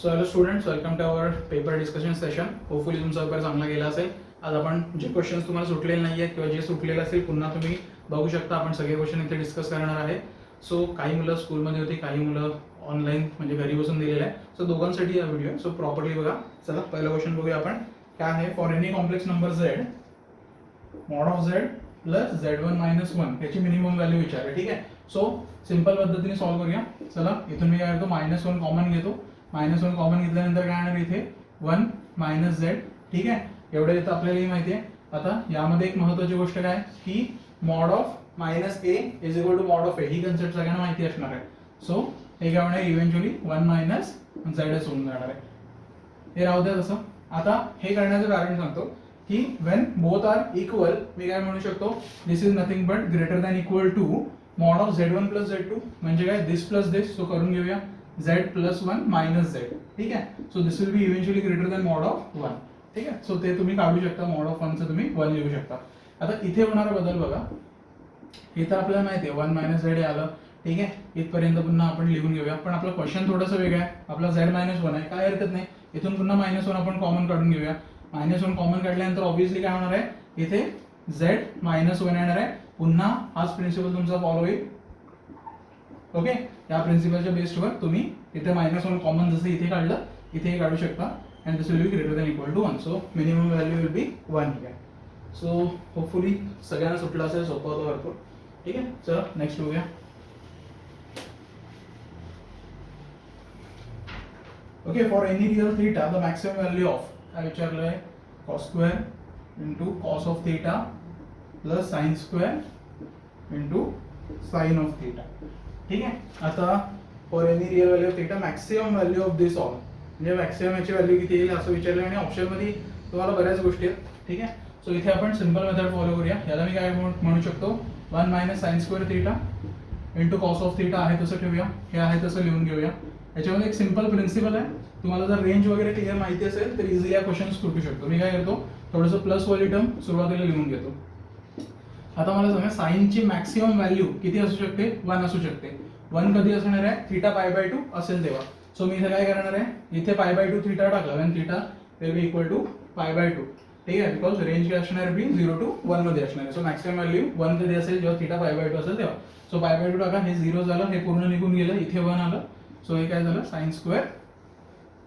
So hello students, welcome to our paper discussion session. Hopefully तुमचा paper चांगला गेला असेल. आज आपण जे क्वेश्चन्स तुम्हाला सुटलेले नाही आहेत किंवा जे सुटलेले असेल पुन्हा तुम्ही बघू शकता. आपण सगळे क्वेश्चन इथे डिस्कस करणार आहे. सो काही मुलं स्कूलमध्ये होती, काही मुलं ऑनलाईन म्हणजे घरी बसून दिलेलं आहे. सो दोघांसाठी हा व्हिडिओ. सो प्रॉपर्ली बघा. चला पहिला क्वेश्चन बघूया आपण. काय आहे? For any complex number Z mod of Z plus Z1 minus 1 याची मिनिमम व्हॅल्यू विचारली. ठीक आहे. सो सिंपल पद्धतीने सॉल्व्ह करूया. चला इथून मी काय करतो, -1 कॉमन घेतो. -1 कॉमन घेतल्यानंतर काय येणार इथे 1 मायनस झेड. ठीक आहे. एवढं येतं आपल्याला माहिती आहे. आता यामध्ये एक महत्त्वाची गोष्ट काय की mod of minus a is equal to mod of a, ही कन्सेप्ट सगळ्यांना माहिती असणार आहे. सो हे काय होणार इव्हेंच्युअली 1 मायनस झेडच होऊन जाणार आहे. हे राहू द्या तसं. आता हे करण्याचं कारण सांगतो की वेन बोथ आर इक्वल मी काय म्हणू शकतो, this is nothing but greater than equal to mod of Z1 plus Z2 म्हणजे काय दिस प्लस दिस. सो करून घेऊया Z प्लस 1 मायनस Z. ठीक आहे. So this will be eventually greater than mod of 1. ठीक आहे. सो ते तुम्ही काढू शकता. मॉड ऑफ 1 चं तुम्ही 1 लिहू शकता. आता इथे होणारा बदल बघा. इथं आपल्याला माहिती आहे 1 मायनस झेड आलं. ठीक आहे. इथपर्यंत पुन्हा आपण लिहून घेऊया. पण आपलं क्वेश्चन थोडंसं वेगळं आहे. आपला Z मायनस 1 आहे, काय हरकत नाही. इथून पुन्हा -1 आपण कॉमन काढून घेऊया. -1 कॉमन काढल्यानंतर ऑब्व्हियसली काय होणार आहे, इथे Z मायनस 1 येणार आहे. पुन्हा हाच प्रिन्सिपल तुमचा फॉलो होईल. ओके. या प्रिन्सिपलच्या बेसवर तुम्ही इथे -1 कॉमन जसं इथे काढलं इथे काढू शकता. And this will be greater than equal to 1. So minimum value will be 1 here. So hopefully सगळ्यांना सुटलं असेल, सोपं होतं भरपूर. ठीक आहे. चला नेक्स्ट बघूया. Okay. For any real theta the maximum value of काय विचारलं आहे, cos square into cos of theta plus sine square into sine of theta. ठीक आहे. आता for any real value of theta maximum value of this all म्हणजे maximum याची value किती येईल असं विचारलं. आणि ऑप्शनमध्ये तुम्हाला बऱ्याच गोष्टी आहेत. ठीक आहे. सो इथे आपण सिंपल मेथड फॉलो करूया. याला मी काय म्हणू शकतो, 1 minus sign square theta into cos of theta आहे तसं ठेवूया. हे आहे तसं लिहून घेऊया. याच्यामध्ये एक सिंपल प्रिन्सिपल आहे. तुम्हाला जर रेंज वगैरे क्लिअर माहिती असेल तर इझिली या क्वेश्चन सुटू शकतो. मी काय करतो, थोडंसं प्लस वाली टर्म सुरुवातीला लिहून घेतो. आता मला सांगा साइनची मॅक्सिमम व्हॅल्यू किती असू शकते, 1 असू शकते. 1 कधी असणार आहे, थीटा π/2 असेल तेव्हा. सो मी इथे काय करणार आहे, इथे π/2 थीटा टाकला when theta will be equal to π/2. ठीक आहे. बिकॉज रेंज काय असणार आहे, 0 to 1 मध्ये असणार आहे. सो मॅक्सिमम व्हॅल्यू 1 कधी असेल, जेव्हा थीटा π/2 असेल तेव्हा. सो π/2 टाका. हे 0 झालं, हे पूर्ण निघून गेलं, इथे 1 आलं. सो हे काय झालं, साइन स्क्वेअर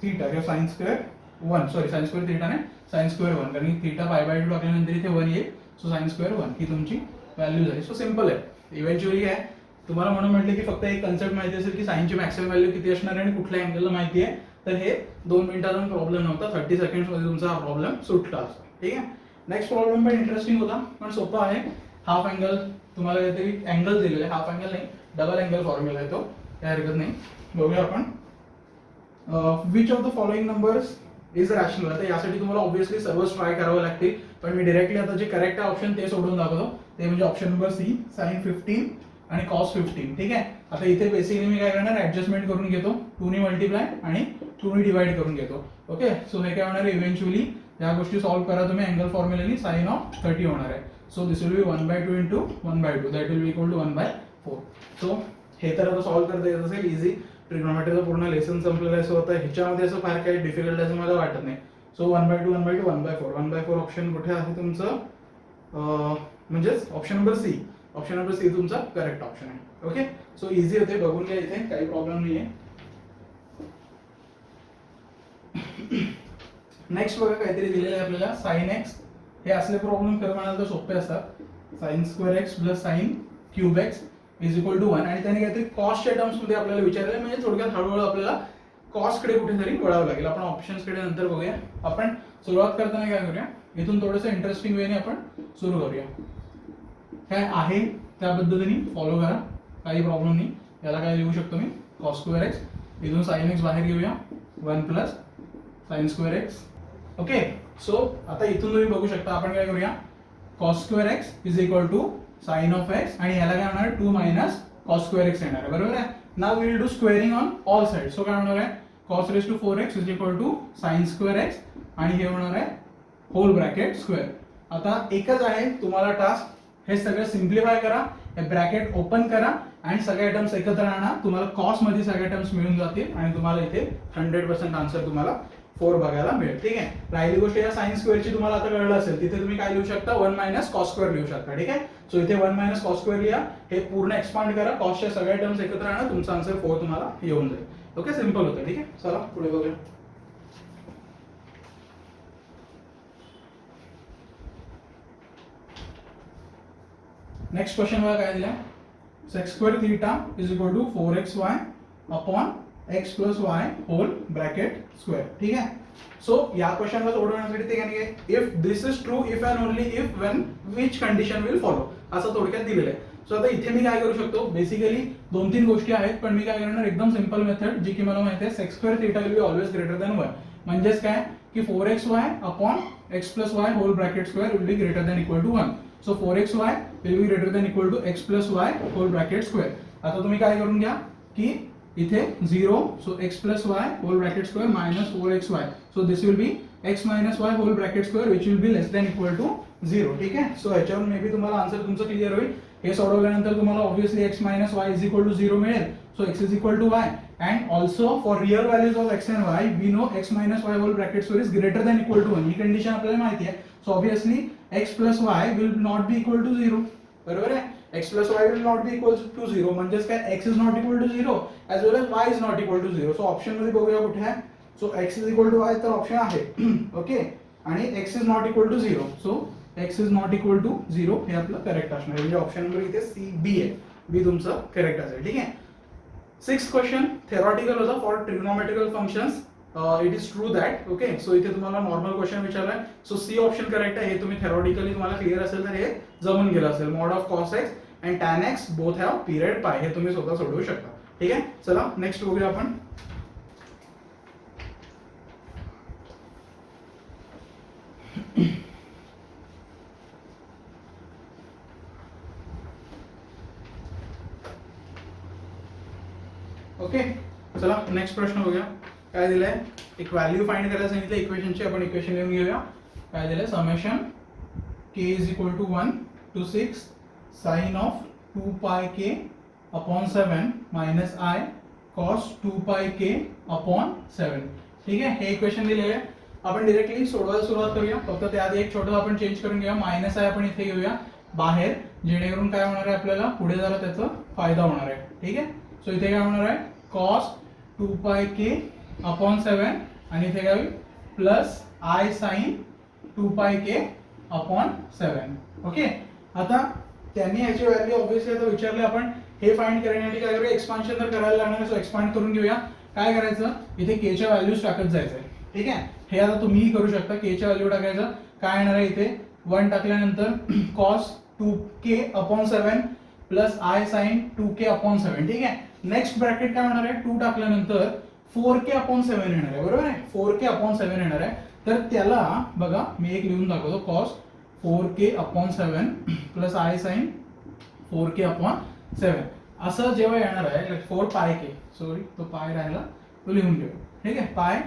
थीटा किंवा sine square 1, sorry sine square theta नाही, साइन स्क्वेअर 1, कारण थीटा π/2 टाकल्यानंतर इथे 1 येईल. सो साइन स्क्वेअर 1 ही तुमची व्हॅल्यू झाली. सो सिंपल आहे. इव्हेंच्युअली काय तुम्हाला म्हणून म्हटलं की फक्त एक कन्सेप्ट माहिती असेल की साइनची मॅक्सिमम व्हॅल्यू किती असणार आहे आणि कुठल्या अँगलला माहिती आहे, तर हे 2 मिनिटाचा प्रॉब्लेम नव्हता. 30 सेकंड्स मध्ये तुमचा हा प्रॉब्लेम सुटला असतो. ठीक आहे. नेक्स्ट प्रॉब्लेम पण इंटरेस्टिंग होता पण सोपा आहे. हाफ अँगल तुम्हाला काहीतरी अँगल दिलेला आहे, हाफ अँगल नाही डबल अँगल फॉर्म्युला आहे तो, काय हरकत नाही. बघूया आपण. Which of the following numbers is rational. आता यासाठी तुम्हाला ऑब्व्हियसली सर्वच ट्राय करावं लागतील, पण मी डायरेक्टली आता जे करेक्ट आहे ऑप्शन ते सोडून दाखवतो. ते म्हणजे ऑप्शन नंबर सी, साइन 15 आणि कॉस 15. ठीक आहे. आता इथे बेसिकली मी काय करणार, ऍडजस्टमेंट करून घेतो, 2 ने मल्टिप्लाय आणि 2 ने डिवाइड करून घेतो. ओके. सो हे काय होणार आहे, इव्हेंच्युअली या गोष्टी सॉल्व्ह करा तुम्ही अँगल फॉर्म्युलानी, साइन ऑफ 30 होणार आहे. So this will be 1/2 into 1/2 that will be equal to 1/4. So हे तर आता सॉल्व्ह करता येत असेल इझी. ट्रिग्नोमेट्रीचं पूर्ण लेसन संपलेलं आहे. सो आता ह्याच्यामध्ये असं फार काही डिफिकल्ट असं मला वाटत नाही. सो 1/2 1/2 1/4 1/4 ऑप्शन कुठे आहे तुमचं, म्हणजेच option number C. Option number C तुमचा करेक्ट ऑप्शन आहे. ओके. सो इझी होते, बघून घ्या, इथे काही प्रॉब्लेम नाही आहे. नेक्स्ट बघा काहीतरी दिलेलं आहे आपल्याला, साइन एक्स. हे असले प्रॉब्लेम खरं म्हणाल तर सोपे असतात. Sine square x plus sine cube x is equal to 1 आणि त्याने काहीतरी कॉस्टच्या टर्म्स मध्ये आपल्याला विचारलं. म्हणजे थोडक्यात हळूहळू आपल्याला कॉस्टकडे कुठेतरी वळावं लागेल. आपण ऑप्शन्सकडे नंतर बघूया. आपण सुरुवात करताना काय करूया, इथून थोडंसं इंटरेस्टिंग वेने आपण सुरू करूया. काय आहे त्या पद्धतीने फॉलो करा, काही प्रॉब्लेम नाही. याला काय लिहू शकतो मी, कॉस स्क्वेअर एक्स, इथून साइन एक्स बाहेर घेऊया, 1 plus sine square x. Okay. So आता इथून तुम्ही बघू शकता आपण काय करूया, cos square x is equal to sine of x आणि याला काय होणार 2 मायनस कॉस स्क्वेअर एक्स येणार आहे. बरोबर आहे. Now we will do squaring on all side. So काय होणार आहे, cos raise to 4x is equal to sine square x आणि हे होणार आहे होल ब्रॅकेट स्क्वेअर. आता एकच आहे तुम्हाला टास्क, हे सगळं सिम्प्लिफाय करा, हे ब्रॅकेट ओपन करा, आणि सगळे टर्म्स एकत्र आणा, तुम्हाला कॉस मध्ये सगळे टर्म्स मिळून जातील आणि तुम्हाला इथे 100% आन्सर तुम्हाला 4 बघायला मिळेल. ठीक आहे. राहिली गोष्ट या साइन स्क्वेअरची तुम्हाला आता कळलं असेल, तिथे तुम्ही काय लिहू शकता 1 मायनस कॉस स्क्वेअर लिहू शकता. ठीक आहे. सो इथे 1 मायनस कॉस स्क्वेअर लिहा, हे पूर्ण एक्सपांड करा, कॉसच्या सगळ्या टर्म्स एकत्र आणा, तुमचा आन्सर 4 तुम्हाला येऊन जाईल. ओके, सिंपल होतं. ठीक आहे. चला पुढे बघूया. नेक्स्ट क्वेश्चन बघा काय दिला. Sec square theta is equal to 4xy upon x plus y whole bracket square. ठीक आहे. सो या क्वेश्चनला सोडवण्यासाठी ते काय if this is true if and only if when which condition will follow असं थोडक्यात दिलेलं आहे. सो आता इथे मी काय करू शकतो, बेसिकली 2-3 गोष्टी आहेत, पण मी काय करणार एकदम सिंपल मेथड जी की मला माहिती आहे, sec square theta will be always greater than 1. म्हणजेच काय की 4xy upon x plus y whole bracket square will be greater than equal to 1. So 4xy will be greater than equal to x plus y whole bracket square. आता तुम्ही काय करून घ्या की इथे 0, so x plus y whole bracket square minus 4xy, so this will be x minus y whole bracket square which will be less than equal to 0. ठीक आहे. So याच्यावरून मे बी तुम्हाला आन्सर तुमचं क्लिअर होईल. हे सोडवल्यानंतर तुम्हाला obviously x minus y is equal to 0 मिळेल. So x is equal to y and also for real values of x and y we know x minus y whole bracket square is greater than equal to 1. ही condition आपल्याला माहिती आहे. So obviously x plus y will not be equal to 0. बरोबर आहे. x plus y will not be equal to 0 म्हणजेच काय x is not equal to 0 as well as y is not equal to 0. So option मध्ये बघूया कुठे आहे. So x is equal to y तर option आहे. ओके. आणि x is not equal to 0. So x is not equal to 0 हे आपलं correct असणार आहे. म्हणजे ऑप्शन नंबर इथे सी बी आहे. बी तुमचं करेक्ट असेल. ठीक आहे. 6th क्वेश्चन थेरॉटिकल होता for trigonometrical functions. It is true that. Okay. So इथे तुम्हाला नॉर्मल क्वेश्चन विचारलाय. सो सी ऑप्शन करेक्ट आहे. हे तुम्ही थेरॉटिकली तुम्हाला क्लिअर असेल तर हे जमून गेलं असेल. Mod of cos x and tan x both have period pi. हे तुम्ही स्वतः सोडवू शकता. ठीक आहे. चला नेक्स्ट बघूया आपण. ओके. चला नेक्स्ट प्रश्न बघूया. काय दिलंय, एक व्हॅल्यू फाइंड करायला सांगितलं इक्वेशनची. आपण इक्वेशन लिहून घेऊया. काय दिलंय, summation k is equal to 1 to 6 sine of 2 pi k upon 7 minus i cos 2 pi k upon 7. ठीक आहे. हे इक्वेशन दिलेलं आहे. आपण डायरेक्टली सोडवायला सुरुवात करूया. फक्त त्याआधी एक छोटं आपण चेंज करून घेऊया. मायनस i आपण इथे घेऊया बाहेर, जेणेकरून काय होणार आहे आपल्याला पुढे जरा त्याचा फायदा होणार आहे. ठीक आहे. सो इथे काय होणार आहे cos 2 pi k अपॉन 7 आणि इथे काय होईल plus i sin 2 pi k upon 7. Okay. आता त्यांनी याची व्हॅल्यू ऑब्विसली आता विचारले आपण. हे फाइंड करण्यासाठी काय करूया, एक्सपान्शन तर करायला लागणार आहे. सो एक्सपांड करून घेऊया. काय करायचं, इथे k च्या व्हॅल्यूज टाकत जायचंय. ठीक आहे. हे आता तुम्हीही करू शकता. k च्या व्हॅल्यू टाकायचं. काय येणार आहे इथे 1 टाकल्यानंतर cos 2k upon 7 plus i sin 2k upon 7. ठीक आहे. नेक्स्ट ब्रॅकेट काय होणार आहे 2 टाकल्यानंतर 4k अपॉन 7 येणार आहे. बरोबर आहे. 4k अपॉन 7 येणार आहे. तर त्याला बघा मी एक लिहून दाखवतो. cos 4k upon 7 plus i sin 4k upon 7 असं जेव्हा येणार आहे 4 pi k, सॉरी तो पाय राहिला तो लिहून घेऊ. ठीक आहे. पाय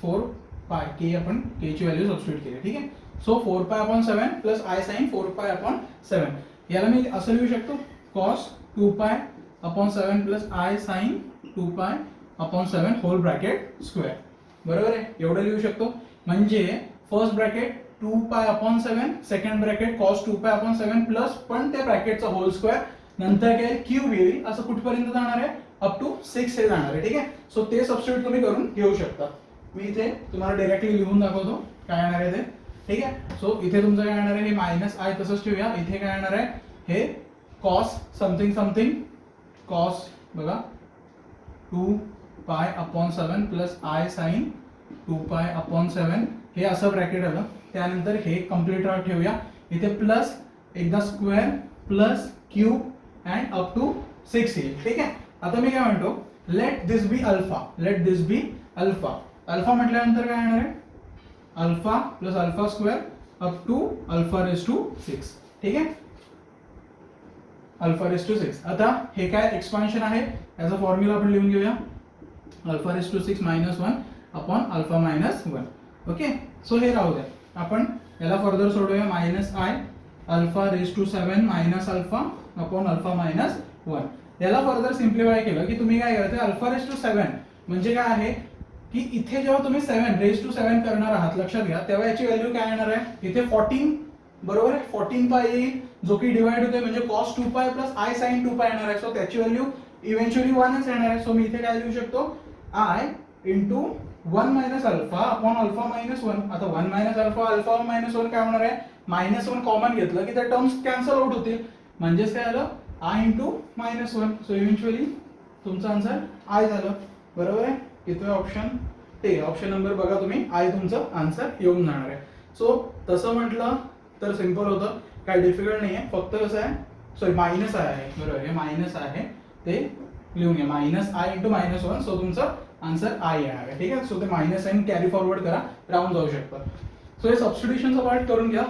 4 pi k आपण k ची व्हॅल्यू सबस्टिट्यूट केली. ठीक आहे. So 4 pi upon 7 plus i sin 4 pi upon 7. याला मी असं लिहू शकतो cos 2 pi upon 7 plus i sin 2 pi upon 7 whole bracket square. बरोबर आहे. एवढं लिहू शकतो. म्हणजे first bracket 2 pi upon 7, second bracket cos 2 pi upon 7 plus पण त्या ब्रॅकेटचा होल स्क्वेअर, नंतर काय क्यूब येईल. असं कुठपर्यंत जाणार आहे अप टू 6 हे जाणार आहे. ठीक आहे. सो ते सबस्टिट्यूट तुम्ही करून घेऊ शकता. मी इथे तुम्हाला डायरेक्टली लिहून दाखवतो काय येणार आहे ते. ठीक आहे. सो इथे तुमचं काय येणार आहे हे मायनस i तसंच ठेवूया. इथे काय येणार आहे हे cos समथिंग समथिंग cos बघा 2 pi upon 7 plus i sin 2 pi upon 7 हे असं ब्रॅकेट आलं. त्यानंतर हे कम्प्लीट राहत ठेवूया. इथे प्लस एकदा square plus cube and up to 6 येईल. ठीक आहे. आता मी काय म्हणतो let this be alpha. Let this be alpha. Alpha म्हटल्यानंतर काय येणार आहे alpha plus alpha square up to alpha raise to 6. ठीक आहे. Alpha raise to 6. आता हे काय एक्सपान्शन आहे याचा फॉर्म्युला आपण लिहून घेऊया. Alpha raise to 6 minus 1 upon alpha minus 1. Okay. So हे राहू द्या. आपण याला फर्दर सोडूया. Minus i alpha raise to 7 minus alpha upon alpha minus 1. याला फर्दर सिम्प्लिफाय केलं की तुम्ही काय करायचं, अल्फा रेस टू 7 म्हणजे काय आहे की इथे जेव्हा तुम्ही 7 रेस टू 7 करणार आहात, लक्षात घ्या, तेव्हा याची व्हॅल्यू काय येणार आहे, इथे 14 बरोबर आहे, 14 पाय येईल, जो की डिवाइड होतोय म्हणजे cos 2π प्लस i sin 2π येणार आहे. सो त्याची व्हॅल्यू इव्हेंच्युअली 1च येणार आहे. सो मी इथे काय लिहू शकतो, i into 1 minus alpha upon alpha minus 1. आता 1 मायनस अल्फा, अल्फा मायनस 1 काय होणार आहे, मायनस 1 कॉमन घेतलं की त्या टर्म्स कॅन्सल आउट होतील, म्हणजेच काय झालं, i into minus 1. So eventually तुमचा आन्सर i झालं. बरोबर आहे, इथे ऑप्शन ते ऑप्शन नंबर बघा तुम्ही, i तुमचं आन्सर येऊन जाणार आहे. सो तसं म्हटलं तर सिंपल होतं, काय डिफिकल्ट नाही आहे, फक्त कसं आहे, सॉरी मायनस आहे, बरोबर, हे मायनस आहे ते लिहून घ्या, minus i into minus 1. So तुमचं आन्सर i येणार आहे. ठीक आहे, सो ते मायनस साइन कॅरी फॉरवर्ड करा, राहून जाऊ शकतं. सो हे सबस्टिट्यूशनचा पार्ट करून घ्या,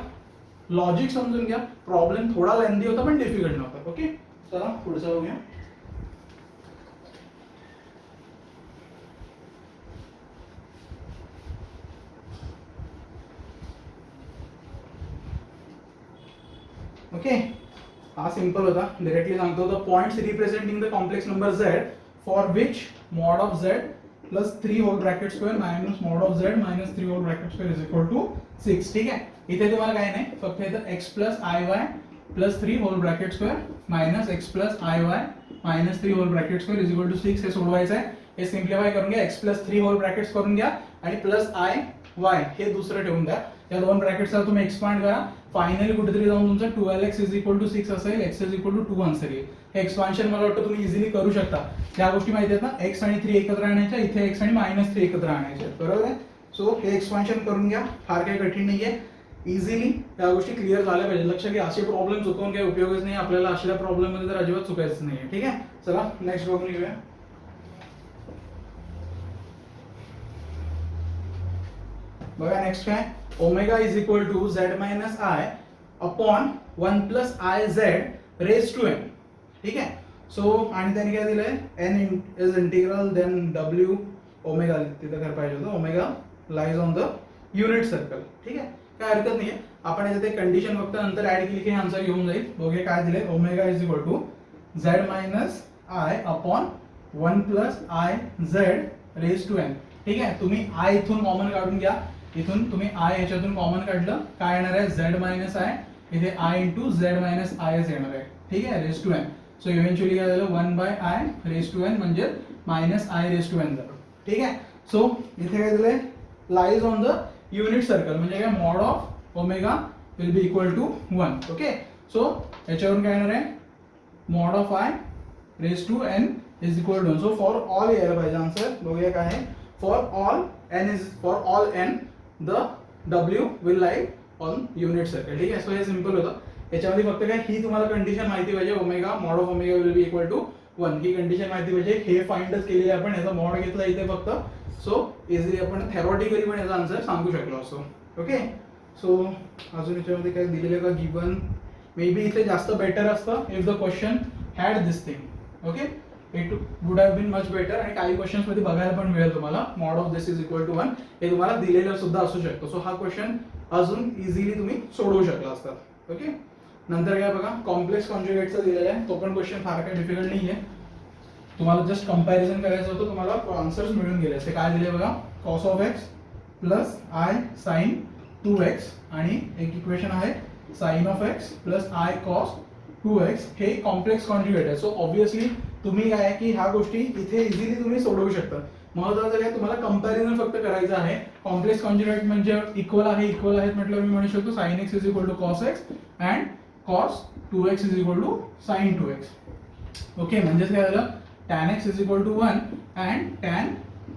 लॉजिक समजून घ्या. प्रॉब्लेम थोडा लेंदी होता पण डिफिकल्ट नव्हता. ओके, चला पुढचा बघूया. ओके, हा सिंपल होता, डायरेक्टली सांगतो. The points representing the complex number z for which mod of z plus 3 whole bracket square minus mod of z minus 3 whole bracket square is equal to 6. ठीक आहे, इथे तुम्हाला काय नाही, फक्त इथं x plus iy plus 3 whole bracket square minus x plus iy minus 3 whole bracket square is equal to 6 हे सोडवायचं आहे. हे सिम्प्लिफाय करून घ्या, x प्लस 3 होल ब्रॅकेट्स करून घ्या आणि प्लस iy हे दुसरं ठेवून द्या. या दोन ब्रॅकेट्सला तुम्ही एक्सपांड करा, फायनली कुठेतरी जाऊन तुमचं 12x इज इक्वल टू 6 असेल, x is equal to 2 answer येईल. हे एक्सपान्शन मला वाटतं तुम्ही इझिली करू शकता. या गोष्टी माहिती आहेत ना, x आणि 3 एकत्र आणायच्या, इथे x आणि मायनस 3 एकत्र आणायचे, बरोबर आहे. सो हे एक्सपान्शन करून घ्या, फार काही कठीण नाहीये, इझिली या गोष्टी क्लिअर झाल्या पाहिजे. लक्ष घ्या, असे प्रॉब्लेम चुकवून काही उपयोगच नाही आपल्याला, अशा प्रॉब्लेम मध्ये तर अजिबात चुकायचं नाहीये. ठीक आहे, चला नेक्स्ट बघून घेऊया. बघा नेक्स्ट काय, omega is equal to z minus i upon 1 plus i z raise to n. ठीक आहे, सो आणि त्याने काय दिलंय, n is integral then w omega, तिथं कर पाहिजे होतं, omega lies on the unit circle. ठीक आहे, काय हरकत नाहीये, आपण याच्यात एक कंडिशन फक्त नंतर ऍड केली की आन्सर येऊन जाईल. बघूया काय दिले, omega is equal to z minus i upon 1 plus i z raise to n. ठीक आहे, तुम्ही i इथून कॉमन काढून घ्या, इथून तुम्ही i याच्यातून कॉमन काढलं, काय येणार आहे, z मायनस i, इथे i into z minus i येणार आहे. ठीक आहे, raise to n. So eventually काय झालं, 1 by i raise to n म्हणजे minus i raise to n झालं. ठीक आहे, सो इथे काय दिलंय, lies on the unit circle म्हणजे काय, mod of omega will be equal to 1. Okay, so याच्यावरून काय येणार आहे, mod of i raise to n is equal to 1. So for all यायला पाहिजे आन्सर. बघूया काय आहे, for all n is, for all n the w will lie on unit circle. ठीक आहे, सो हे सिंपल होतं. याच्यामध्ये फक्त काय, ही तुम्हाला कंडिशन माहिती पाहिजे, omega mod of omega will be equal to 1, ही कंडिशन माहिती पाहिजे. हे फाइंडच केलेली आपण, याचा मॉड घेतला इथे फक्त. सो इझिली आपण थेरॉटिकली पण याचा आन्सर सांगू शकलो असतो. ओके, सो अजून याच्यामध्ये काय दिलेलं का, गिवन मे बी इथे जास्त बेटर असतं if the question had this thing. Okay, it would have been much better. आणि काही क्वेश्चन्स मध्ये बघायला पण मिळेल तुम्हाला, mod of this is equal to 1 हे तुम्हाला दिलेलं सुद्धा असू शकतो. सो हा क्वेश्चन अजून इझिली तुम्ही सोडवू शकला असतात. ओके, नंतर काय बघा, कॉम्प्लेक्स कॉन्जुगेटचा दिलेला आहे, तो पण क्वेश्चन फार काही डिफिकल्ट नाही आहे. तुम्हाला जस्ट कंपॅरिझन करायचं होतं, तुम्हाला आन्सर्स मिळून गेले असते. काय दिले बघा, cos of x plus i sine 2x आणि एक इक्वेशन आहे sine of x plus i cos 2x. हे कॉम्प्लेक्स कॉन्जुगेट आहे. सो ऑब्विसली तुम्ही काय की ह्या गोष्टी इथे इझिली तुम्ही सोडवू शकता. महत्वाचं काय, तुम्हाला कंपॅरिझन फक्त करायचं आहे. कॉम्प्लेक्स कॉन्जुगेट म्हणजे इक्वल आहे, इक्वल आहेत म्हटलं मी म्हणू शकतो sine x is equal to cos x and cos 2x is equal to sine 2x. Okay, म्हणजेच काय झालं, tan x is equal to 1 and tan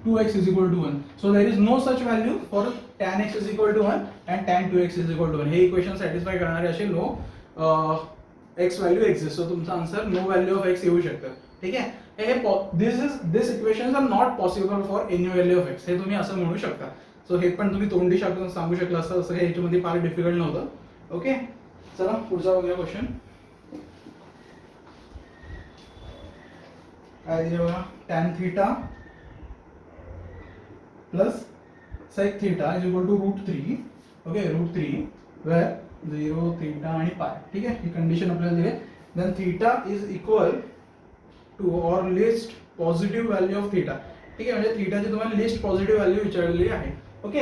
2x is equal to 1. So there is no such value for tan x is equal to 1 and tan 2x is equal to 1. हे equation satisfy करणारे असे no x value exist. So तुमचा answer no value of x येऊ शकतं. ठीक आहे, हे this equations are not possible for any value of x, हे तुम्ही असं म्हणू शकता. सो हे पण तुम्ही तोंडी सांगू शकला असता, असं काही याच्यामध्ये फार डिफिकल्ट नव्हतं. ओके, चला पुढचा बघूया क्वेश्चन. काय दिलं बघा, tan theta plus sec theta is equal to √3. Okay, √3 where 0 theta आणि पाय. ठीक आहे, ही कंडिशन आपल्याला दिली. Then theta is equal to और least positive value of theta. ठीक आहे, म्हणजे थीटाची तुम्हाला लिस्ट पॉझिटिव्ह व्हॅल्यू विचारलेली आहे. ओके,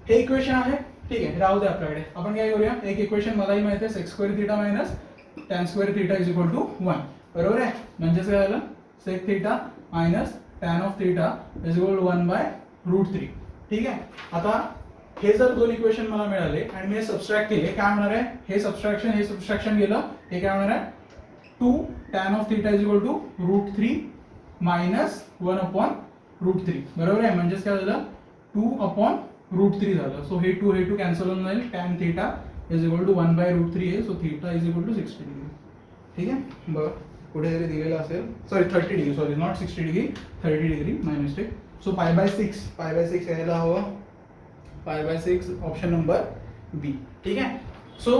हे इक्वेशन आहे. ठीक आहे, राहू दे आपल्याकडे. आपण काय करूया, एक इक्वेशन मलाही माहिती आहे, sec square theta minus tan square theta is equal to 1. बरोबर आहे, म्हणजेच काय झालं, sec theta minus tan of theta is equal to 1/√3. ठीक आहे, आता हे जर दोन इक्वेशन मला मिळाले आणि मी सबस्ट्रॅक्ट केले, काय होणार आहे, हे सबस्ट्रॅक्शन गेलं, हे काय होणार आहे, 2 tan of theta is equal to √3 minus 1/√3. बरोबर आहे, म्हणजेच काय झालं, 2/√3 झालं. सो हे 2 कॅन्सल होऊन जाईल, tan theta is equal to 1/√3 आहे. So theta is equal to 60 degree. ठीक आहे, बघ कुठेतरी दिलेलं असेल, sorry 30 degree, sorry not 60 degree, 30 degree, my mistake. So pi यायला हवं, पाय/6 ऑप्शन नंबर बी. ठीक आहे, सो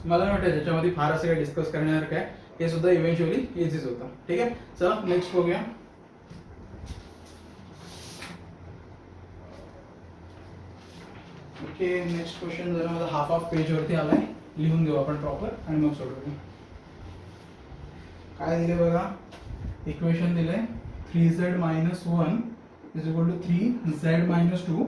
मला नाही वाटतं त्याच्यामध्ये फार असं काही डिस्कस करण्यासारखं आहे, हे सुद्धा इव्हेंच्युअली इझीच होतं. ठीक आहे, चला नेक्स्ट बघूया. ओके, नेक्स्ट क्वेश्चन जरा माझा हाफ पेज वरती आलाय, लिहून घेऊ आपण प्रॉपर आणि मग सोडवू. काय दिले बघा, इक्वेशन दिलंय 3z - 1 is equal to 3z - 2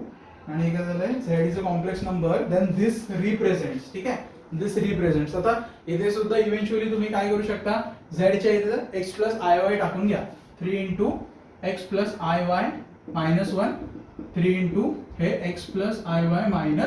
आणि काय झालंय, z is a complex number, then this represents. ठीक आहे, दिस रिप्रेझेंट्स. आता इथे सुद्धा इव्हेंच्युअली तुम्ही काय करू शकता, z च्या इथे x + iy टाकून घ्या. 3 × x + iy - 1, 3 × हे x + iy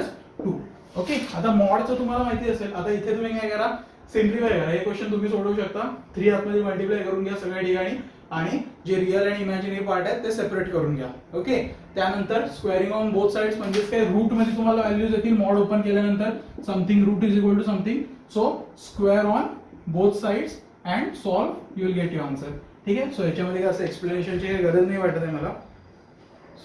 - 2. ओके, आता मॉडचं तुम्हाला माहिती असेल. आता इथे तुम्ही काय करा, सिम्प्लिफाय करा. हे क्वेश्चन तुम्ही सोडवू शकता. 3 आतमध्ये मल्टिप्लाय करून घ्या सगळ्या ठिकाणी आणि जे रिअल आणि इमॅजिनरी पार्ट आहेत ते सेपरेट करून घ्या. ओके, त्यानंतर स्क्वेअरिंग ऑन बोथ साइड्स, म्हणजे काय रूट मध्ये तुम्हाला व्हॅल्यूज येतील. मॉड ओपन केल्यानंतर something root is equal to something. So square on both sides and solve, you will get your answer. ठीक आहे, सो याच्यामध्ये काय असं एक्सप्लेनेशनची गरज नाही वाटत आहे मला.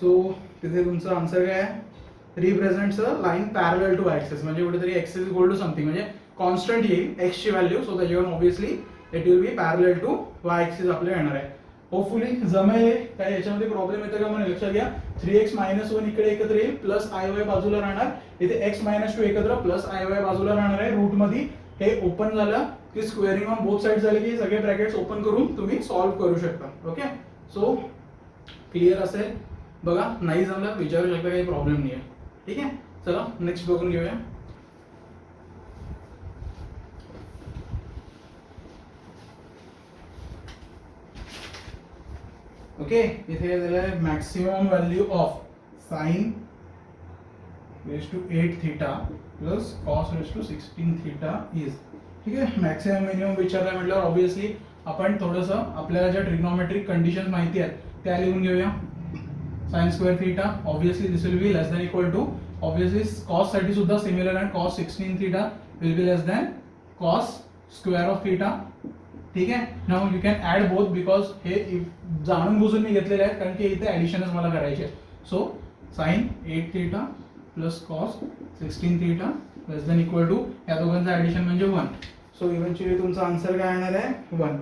सो तिथे तुमचं आन्सर काय आहे, represents a line parallel to axis, म्हणजे कुठेतरी एक्सिस इक्वल टू समथिंग, म्हणजे कॉन्स्टंट येईल एक्स ची व्हॅल्यू. सो त्याच्यावर obviously it will be parallel to y axis आपल्या येणार आहे. होपफुली जमेल. काय याच्यामध्ये प्रॉब्लेम येतो का म्हणून लक्षात घ्या. 3x - 1 इकडे एकत्र येईल, प्लस iy बाजूला राहणार, इथे x - 2 एकत्र प्लस iy बाजूला राहणार आहे. रूट मध्ये हे ओपन झालं की स्क्वेअरिंग ऑन बोथ साइड झाले की सगळे ब्रॅकेट्स ओपन करून तुम्ही सॉल्व्ह करू शकता. ओके, सो क्लिअर असेल. बघा, नाही जमलं विचारू शकता, काही प्रॉब्लेम नाही आहे. ठीक आहे, चला नेक्स्ट बघून घेऊया. ओके, इथे दिलंय maximum value of sine raise to 8 theta plus cos raise to 16 theta is. ठीक आहे, मॅक्सिमम मिनिमम विचारला म्हटल्यावर ऑब्विसली आपण थोडंसं आपल्याला ज्या ट्रिग्नोमेट्रिक कंडिशन माहिती आहेत त्या लिहून घेऊया. Sine square theta, obviously this will be less than equal to, obviously cos साठी सुद्धा similar and cos 16 theta will be less than cos square of theta. ठीक आहे, now you can add both because हे जाणून बुजून मी घेतलेले आहेत, कारण की इथे ऍडिशनच मला करायचे. So sine 8 theta plus cos 16 theta less than equal to, या दोघांचं ऍडिशन म्हणजे 1. सो इव्हेंच्युअली तुमचा आन्सर काय येणार आहे 1.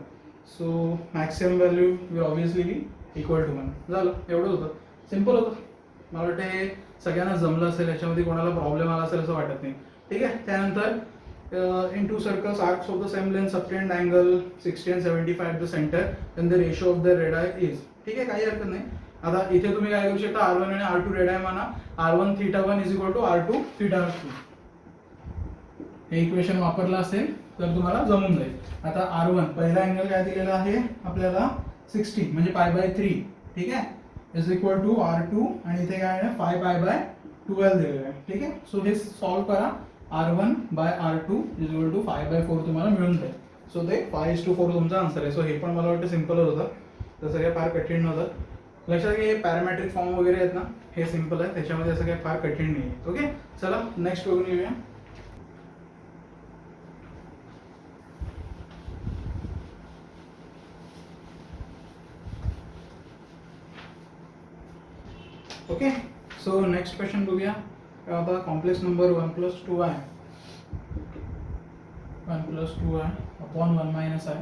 So maximum value will obviously be equal to 1. झालं, एवढंच होतं, सिम्पल होतं. मला वाटतं हे सगळ्यांना जमलं असेल, याच्यामध्ये कोणाला प्रॉब्लेम आला असेल असं वाटत नाही. ठीक आहे, त्यानंतर in two circles arcs of the same length subtend angle 60 and 75 at the center, then the ratio of the radii is. ठीक आहे, काही हरकत नाही. आता इथे तुम्ही काय करू शकता, R1 आणि R2 रेडाय म्हणा, R1 θ1 is equal to R2 θ2. हे इक्वेशन वापरलं असेल तर तुम्हाला जमून जाईल. आता R1 पहिला अँगल काय दिलेला आहे आपल्याला 60 म्हणजे π/3. ठीक आहे, इज इक्वल टू R2 आणि इथे काय आहे 5π/12 दिलेलं आहे. ठीक आहे, सो हे सॉल्व करा. R1/R2 इज इक्वल टू 5/4 तुम्हाला मिळून जाईल. सो ते 5:4 तुमचा आन्सर आहे. सो हे पण मला वाटतं सिम्पलच होतं, तसं काही फार कठीण नव्हतं. लक्षात घ्या, हे पॅरामेट्रिक फॉर्म वगैरे आहेत ना, हे सिम्पल आहे, त्याच्यामध्ये असं काही फार कठीण नाही आहे. ओके, चला नेक्स्ट बघून घेऊया. ओके, सो नेक्स्ट क्वेश्चन बघूया. आता complex number 1 + 2i upon 1 - i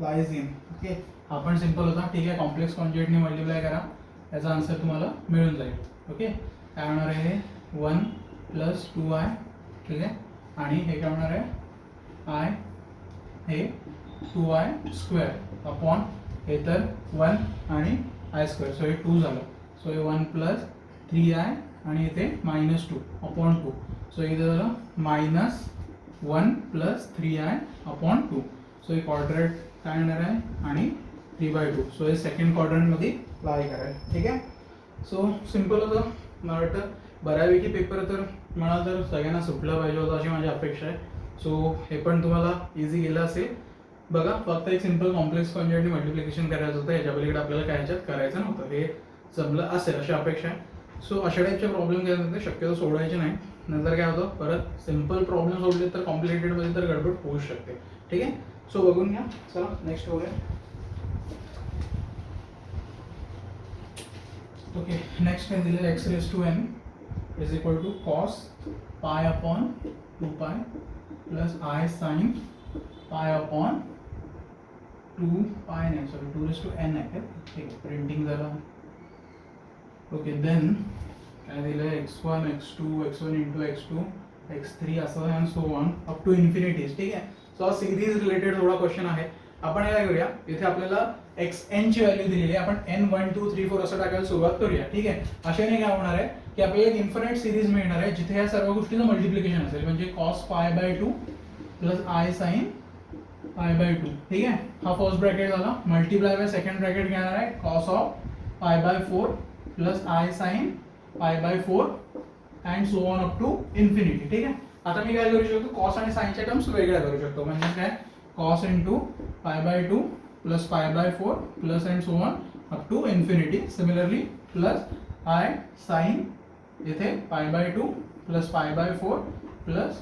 lies in. Okay, हा पण सिम्पल होता. ठीक आहे, कॉम्प्लेक्स कॉन्जुगेटने मल्टिप्लाय करा, याचा आन्सर तुम्हाला मिळून जाईल. ओके, काय होणार आहे 1 + 2i. ठीक आहे, आणि हे काय होणार आहे i हे 2i² अपॉन हे तर 1 आणि i², सो हे 2 झालं, सो हे 1 प्लस 3i आणि इथे -2 अपॉन 2, सो इथे झालं -1 प्लस 3i अपॉन 2, सो हे क्वाड्रंट काय येणार आहे आणि 3/2, सो हे सेकंड क्वाड्रंटमध्ये लाय करायला. ठीक आहे. सो सिम्पल होतं. मला वाटतं बऱ्यापैकी पेपर तर मला तर सगळ्यांना सुटलं पाहिजे होतं अशी माझी अपेक्षा आहे. सो हे पण तुम्हाला इझी गेलं असेल. बघा, फक्त एक सिम्पल कॉम्प्लेक्स कॉन्जुगेट आणि मल्टिप्लिकेशन करायचं होतं, याच्या पलीकडे आपल्याला काय ह्याच्यात करायचं नव्हतं. हे जमलं असेल अशी अपेक्षा आहे. सो अशा टाईपचे प्रॉब्लेम काय होते शक्यतो सोडवायचे नाही, नंतर काय होतं परत सिम्पल प्रॉब्लेम सोडले तर कॉम्प्लिकेटेडमध्ये तर गडबड होऊ शकते. ठीक आहे. सो बघून घ्या. चला नेक्स्ट बघूया. ओके, नेक्स्ट काय दिलेलं x⁴n is equal to cos pi upon 2π plus i sin pi upon 2π नाही सॉरी 2n आहे. ठीक आहे, प्रिंटिंग जरा. ओके, देन काय दिलं x1 x2 x1 into x2 x3 असं and so on up to infinities. ठीक आहे. सो हा सिरीज रिलेटेड थोडा क्वेश्चन आहे. आपण काय करूया, इथे आपल्याला xn ची व्हॅल्यू दिलेली आहे, आपण n 1 2 3 4 असं टाकायला सुरुवात करूया. ठीक आहे. अशाने काय होणार आहे की आपल्याला एक इन्फिनिट सिरीज मिळणार आहे जिथे या सर्व गोष्टीचं मल्टिप्लिकेशन असेल, म्हणजे cos π/2 प्लस i sin π/2. ठीक आहे. हा फर्स्ट ब्रॅकेट झाला, मल्टिप्लाय बाय सेकंड ब्रॅकेट घेणार आहे cos of π/4 plus i sin π/4 and so on up to infinity. ठीक आहे. आता मी काय करू शकतो, cos आणि sin च्या टर्म्स वेगळ्या करू शकतो, म्हणजे काय cos into π/2 plus π/4 plus and so on up to infinity. Similarly plus i sin इथे π/2 plus π/4 plus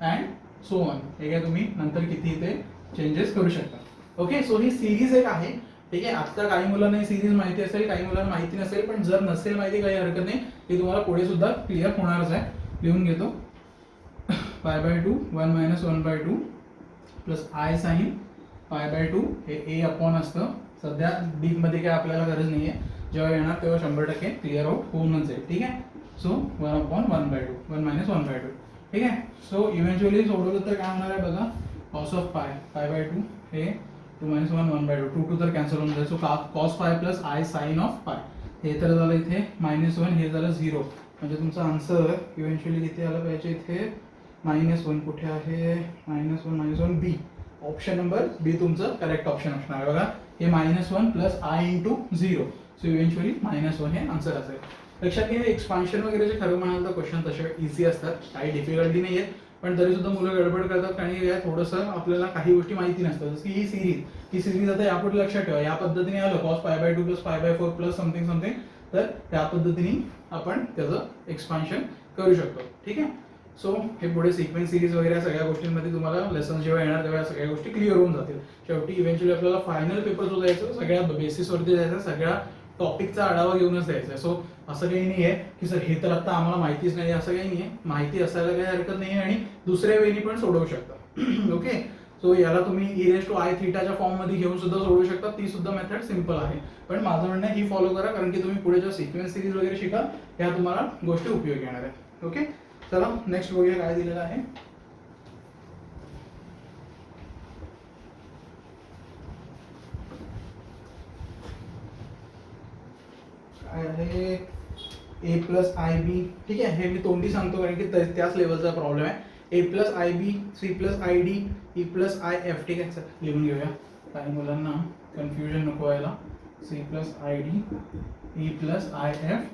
and so on. हे काय तुम्ही नंतर किती इथे चेंजेस करू शकता. ओके. सो ही सिरीज एक आहे. ठीक आहे. आता काही मुलांना ही सिरीज माहिती असेल, काही मुलांना माहिती नसेल, पण जर नसेल माहिती काही हरकत नाही, ती तुम्हाला पुढे सुद्धा क्लिअर होणारच आहे. लिहून घेतो. π/2 1 - 1/2 प्लस i sin π/2 हे a अपॉन असतं. सध्या डीप मध्ये काय आपल्याला गरज नाहीये, जेव्हा येणार तेव्हा 100% क्लिअर आउट होऊनच जाईल. ठीक आहे. सो 1/1/2 1 - 1/2. ठीक आहे. सो इव्हेंच्युअली सोडवलं तर काय होणार आहे बघा, cos ऑफ π/2 हे 2 - 1/2 2 तर कॅन्सल होऊन जाईल. So cos π plus i sin of π हे तर झालं इथे -1, हे झालं 0, म्हणजे तुमचा आन्सर इव्हेंच्युअली किती आला पाहिजे, इथे -1 कुठे आहे, -1 बी. ऑप्शन नंबर बी तुमचं करेक्ट ऑप्शन असणार आहे. बघा, हे -1 plus i into 0, so eventually -1 हे आन्सर असेल. लक्षात घ्या, एक्सपान्शन वगैरेचे खरं म्हणाल तर क्वेश्चन तसे इझी असतात, काही डिफिकल्टी नाही आहेत, पण तरी सुद्धा मुलं गडबड करतात आणि थोडंसं आपल्याला काही गोष्टी माहिती नसतात. जसं की ही सिरीज आता यापुढे लक्षात ठेवा, या पद्धतीने आलं cos π/2 plus π/4 plus something something, तर त्या पद्धतीने आपण त्याचं एक्सपान्शन करू शकतो. ठीक आहे. सो हे पुढे सिक्वेन्स सिरीज वगैरे सगळ्या गोष्टींमध्ये तुम्हाला लेसन जेव्हा येणार तेव्हा सगळ्या गोष्टी क्लिअर होऊन जातील. शेवटी इव्हेंच्युअली आपल्याला फायनल पेपर जो जायचं सगळ्या बेसिसवरती जायचं, सगळ्या टॉपिकचा आढावा घेऊनच द्यायचा. सो असं काही नाही आहे की सर हे तर आता आम्हाला माहितीच नाही, असं काही नाही आहे. माहिती असायला काही हरकत नाही आहे आणि दुसऱ्या वेळी पण सोडवू शकता. ओके. सो याला तुम्ही e⁻⁴ च्या फॉर्म मध्ये घेऊन सुद्धा सोडवू शकता, ती सुद्धा मेथड सिंपल आहे. पण माझं म्हणणं ही फॉलो करा, कारण की तुम्ही पुढे जेव्हा सिक्वेन्स सिरीज वगैरे शिकाल त्या तुम्हाला गोष्टी उपयोगी येणार आहेत. ओके. चला नेक्स्ट बघूया काय दिलेलं आहे. काय आहे, a प्लस IB. ठीक आहे. हे मी तोंडी सांगतो कारण की त्याच लेवलचा प्रॉब्लेम आहे. a plus IB c plus ID e plus IF. ठीक आहे. चल लिहून घेऊया, काही मुलांना कन्फ्युजन नको व्हायला. c plus ID e plus IF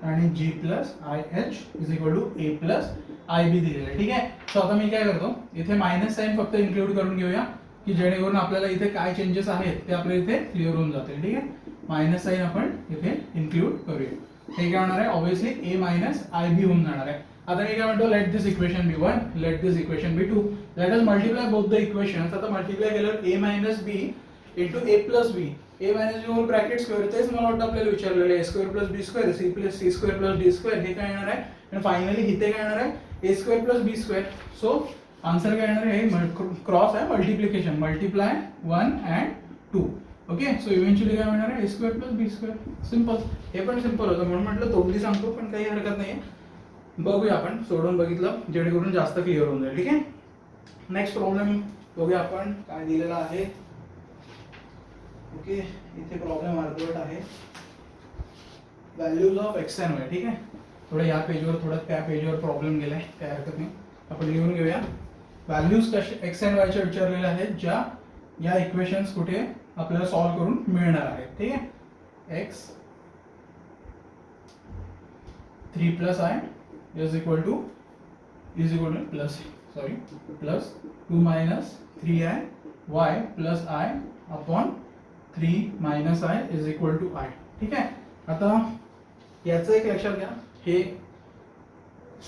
आणि g plus IH is equal to a plus IB दिलेलं आहे. ठीक आहे. सो आता मी काय करतो, इथे मायनस साइन फक्त इन्क्लूड करून घेऊया की जेणेकरून आपल्याला इथे काय चेंजेस आहेत ते आपल्या इथे क्लिअर होऊन जातील. ठीक आहे. मायनस साइन आपण इथे इन्क्लूड करूया. हे काय होणार आहे, ऑब्विसली a मायनस IB होऊन जाणार आहे. आता मी काय म्हणतो, let this equation be 1, let this equation be 2, let us multiply both the equations. आता मल्टिप्लाय केल्यावर a minus b into a plus b, a minus b whole bracket square. तेच मला वाटतं आपल्याला विचारलेलं आहे, a² plus b² c plus c² plus d². हे काय येणार आहे, आणि फायनली इथे काय येणार आहे, a² plus b². So answer काय येणार आहे, क्रॉस आहे multiplication, multiply 1 and 2. Okay. So eventually काय मिळणार आहे, a² प्लस b². सिंपल. हे पण सिंपल होतं, म्हणून म्हटलं तोंडी सांगतो, पण काही हरकत नाही. बघूया आपण सोडून बघितलं जेणेकरून जास्त क्लिअर होऊन जाईल. ठीक आहे. नेक्स्ट प्रॉब्लेम बघूया आपण काय दिलेलं आहे. ओके, इथे प्रॉब्लेम अर्धवट आहे. Values of x and Y. ठीक आहे, थोडं या पेजवर थोडं त्या पेजवर प्रॉब्लेम गेलाय, काय हरकत नाही. आपण लिहून घेऊया. व्हॅल्यूज कसे एक्स अँड वायच्या विचारलेल्या आहेत, ज्या या इक्वेशन्स कुठे आपल्याला सॉल्व्ह करून मिळणार आहेत. ठीक आहे, x 3 plus i is equal to plus 2 minus 3i y plus i upon 3 minus i is equal to i. ठीक आहे, आता याचं एक लक्षात घ्या. हे